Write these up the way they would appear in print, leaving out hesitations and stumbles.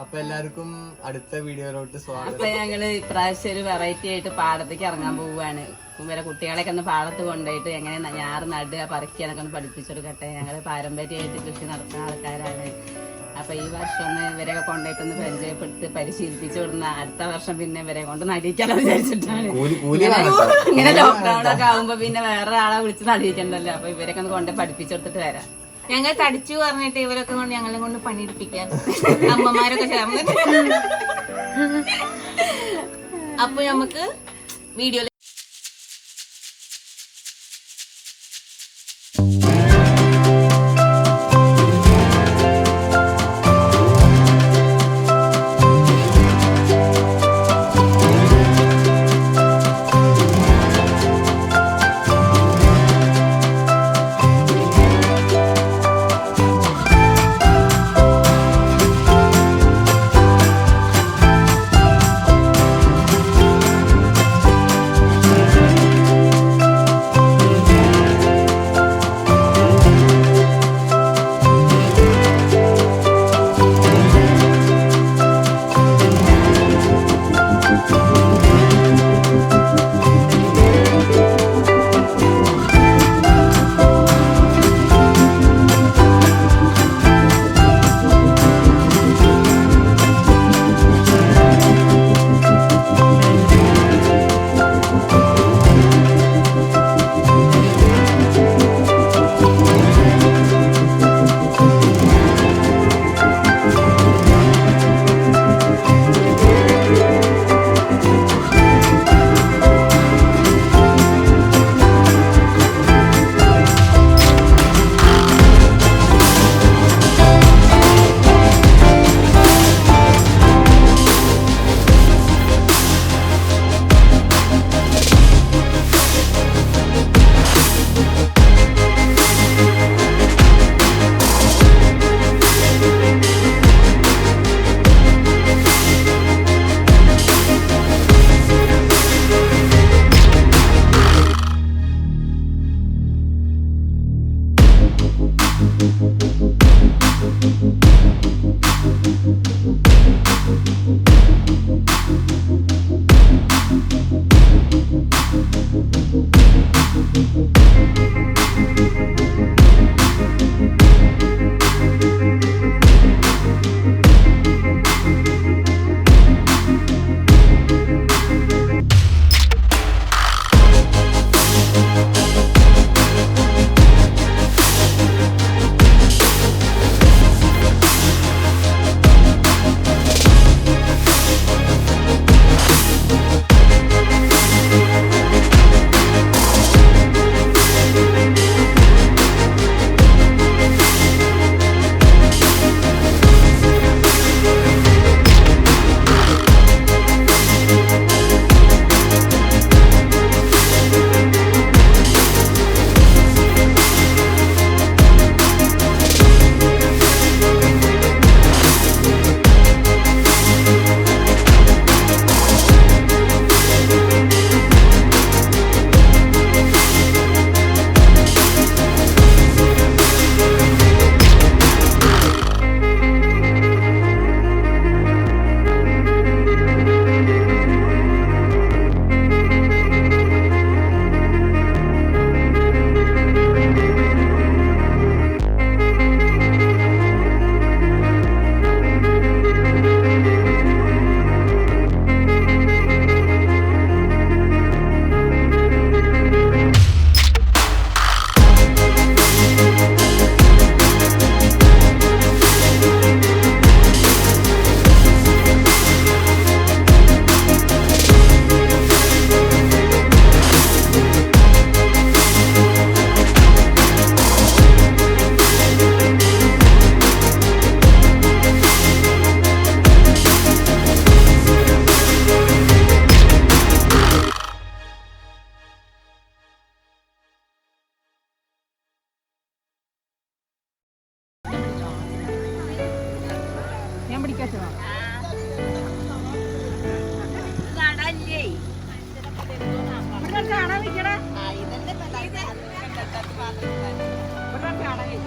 അപ്പൊ എല്ലാവർക്കും അടുത്ത വീഡിയോയിലോട്ട് സ്വാഗതം. അപ്പൊ ഞങ്ങള് ഇപ്രാവശ്യം ഒരു വെറൈറ്റി ആയിട്ട് പാടത്തേക്ക് ഇറങ്ങാൻ പോവുകയാണ്. ഇവരെ കുട്ടികളെയൊക്കെ ഒന്ന് പാടത്ത് കൊണ്ടുപോയിട്ട് എങ്ങനെ ഞാറ് നടുക പറിക്കുക എന്നൊക്കെ ഒന്ന് പഠിപ്പിച്ചെടുക്കട്ടെ. ഞങ്ങള് പാരമ്പര്യമായിട്ട് കൃഷി നടത്തുന്ന ആൾക്കാരാണ്. അപ്പൊ ഈ വർഷം ഒന്ന് ഇവരെയൊക്കെ കൊണ്ടുപോയിട്ടൊന്ന് പരിചയപ്പെടുത്തി പരിശീലിപ്പിച്ചു വിടുന്ന അടുത്ത വർഷം പിന്നെ ഇവരെ കൊണ്ട് നടിക്കാനോ വിചാരിച്ചിട്ടാണ്. ഇങ്ങനെ ലോക്ക്ഡൌൺ ഒക്കെ ആകുമ്പോ പിന്നെ വേറെ ആളെ വിളിച്ച് നടിയിക്കണ്ടല്ലോ. അപ്പൊ ഇവരൊക്കെ ഒന്ന് കൊണ്ട് പഠിപ്പിച്ചെടുത്തിട്ട് വരാം. ഞങ്ങൾ തടിച്ചു പറഞ്ഞിട്ട് ഇവരൊക്കെ കൊണ്ട് ഞങ്ങളെ കൊണ്ട് പണിയെടുപ്പിക്കാൻ അമ്മമാരൊക്കെ ചേർന്നിട്ട്. അപ്പൊ നമുക്ക് വീഡിയോ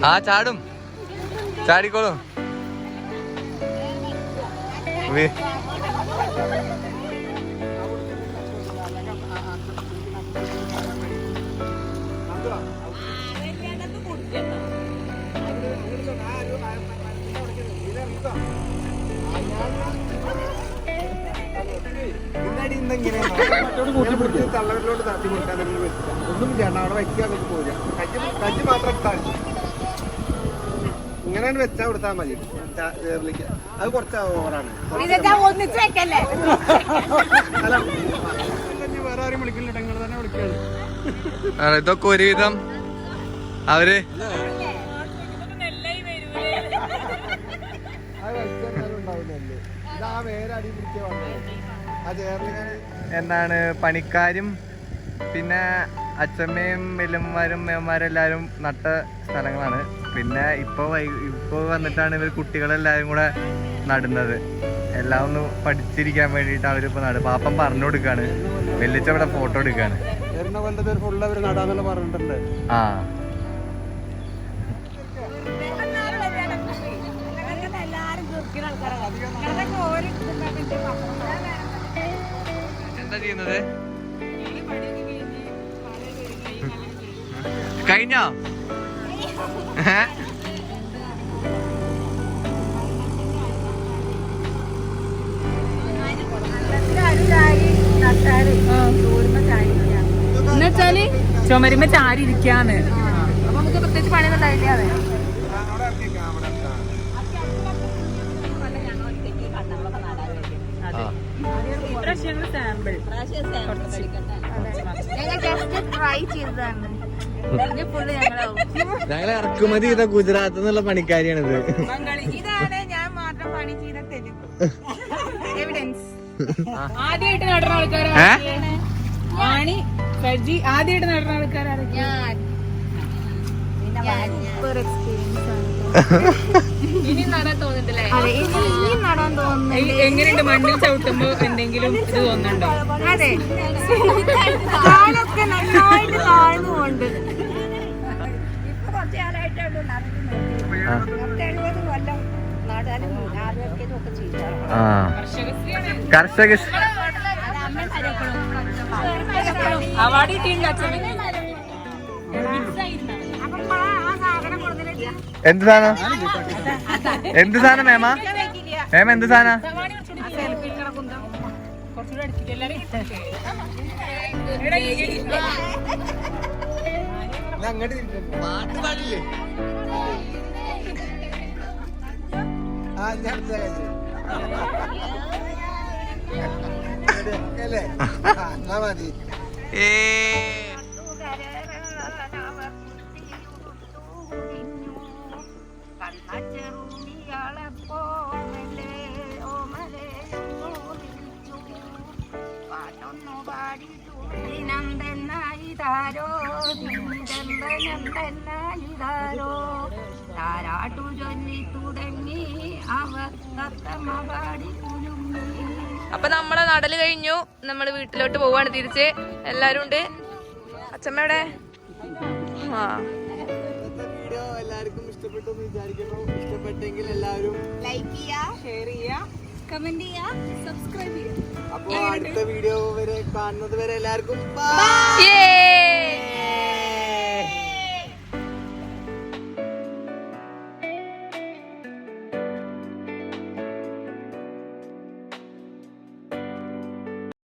ആ ചാടും ചാടിക്കോളും. തള്ളവരിലോട്ട് താത്തി കൊടുക്കാൻ ഒന്നും ചെയ്യണ്ട, അവിടെ വയ്ക്കാൻ പോരാ. കജ്ജ് മാത്രം ഇട്ടാൽ ഇങ്ങനെയാണ് വെച്ചാൽ കൊടുത്താൽ മതി. ചേറിലേക്ക് അത് കുറച്ച് ഓവറാണ്. അല്ല വേറെ ആരും വിളിക്കില്ല, നിങ്ങൾ തന്നെ വിളിക്കാണ്. ഇതൊക്കെ ഒരുവിധം അവര് എന്താണ് പണിക്കാരും പിന്നെ അച്ഛമ്മയും വല്യമ്മമാരും മേമ്മമാരും എല്ലാവരും നട്ട സ്ഥലങ്ങളാണ്. പിന്നെ ഇപ്പൊ വന്നിട്ടാണ് ഇവർ കുട്ടികളെല്ലാരും കൂടെ നടുന്നത്. എല്ലാം ഒന്ന് പഠിച്ചിരിക്കാൻ വേണ്ടിയിട്ട് അവരിപ്പോ പാപ്പം പറഞ്ഞു കൊടുക്കാണ്. വെല്ലിച്ച ഇവിടെ ഫോട്ടോ എടുക്കാണ്. ആ എന്താ ചെയ്യുന്നത്? കഴിഞ്ഞോ? എന്നുവെച്ചാല് ചുമരുമ്പോ ചാരി ഇരിക്കാന്ന്. അപ്പൊ നമുക്ക് പ്രത്യേകിച്ച് പണിയൊന്നും ഉണ്ടായില്ല. ഞങ്ങളെ ഇറക്കുമതി ചെയ്ത ഗുജറാത്ത് നിന്നുള്ള പണിക്കാരിയാണിത്. ഇതാണ് ഞാൻ മാത്രം പണി ചെയ്ത തെളിവ്, എവിഡൻസ്. ആദ്യമായിട്ട് നടുന്ന ആൾക്കാരാണ് ആണി സജ്ജി. ആദ്യമായിട്ട് നടുന്ന ആൾക്കാരാണ് ഞാൻ. ഇനി നടാൻ തോന്നുന്നില്ലേ? ഇനി നടാൻ തോന്നുന്നു. എങ്ങനെയുണ്ട് മണ്ണിൽ ചവിട്ടുമ്പോ എന്തെങ്കിലും ഇത് തോന്നുന്നുണ്ടോ? അതെ, കാലൊക്കെ നന്നായിട്ട് താഴ്ന്നുകൊണ്ട്. ഇപ്പൊ കുറച്ചു കാലമായിട്ടാണ് കർഷക അവാർഡ് കിട്ടിയില്ല. എന്ത് സാധനം? എന്ത് സാധനം മേമ? മേമ എന്ത് സാധനം? പാട്ട് പാടില്ലേ? മതി. താരാട്ടു ചൊല്ലി തുടങ്ങി അവർ പാടി കുലുങ്ങി. അപ്പൊ നമ്മളെ നടല് കഴിഞ്ഞു. നമ്മള് വീട്ടിലോട്ട് പോവാണ് തിരിച്ച്. എല്ലാരും ഉണ്ട്. അച്ഛമ്മ എവിടെ? ആ വീഡിയോ എല്ലാവർക്കും ഇഷ്ടപ്പെട്ടു എന്ന് വിചാരിക്കുന്നു. ഇഷ്ടപ്പെട്ടെങ്കിൽ എല്ലാവരും ലൈക്ക് ചെയ്യുക, ഷെയർ ചെയ്യുക, കമന്റ് ചെയ്യുക, സബ്സ്ക്രൈബ് ചെയ്യുക. അപ്പൊ അടുത്ത വീഡിയോ വരെ കാണുന്നത് വരെ എല്ലാവർക്കും Yay!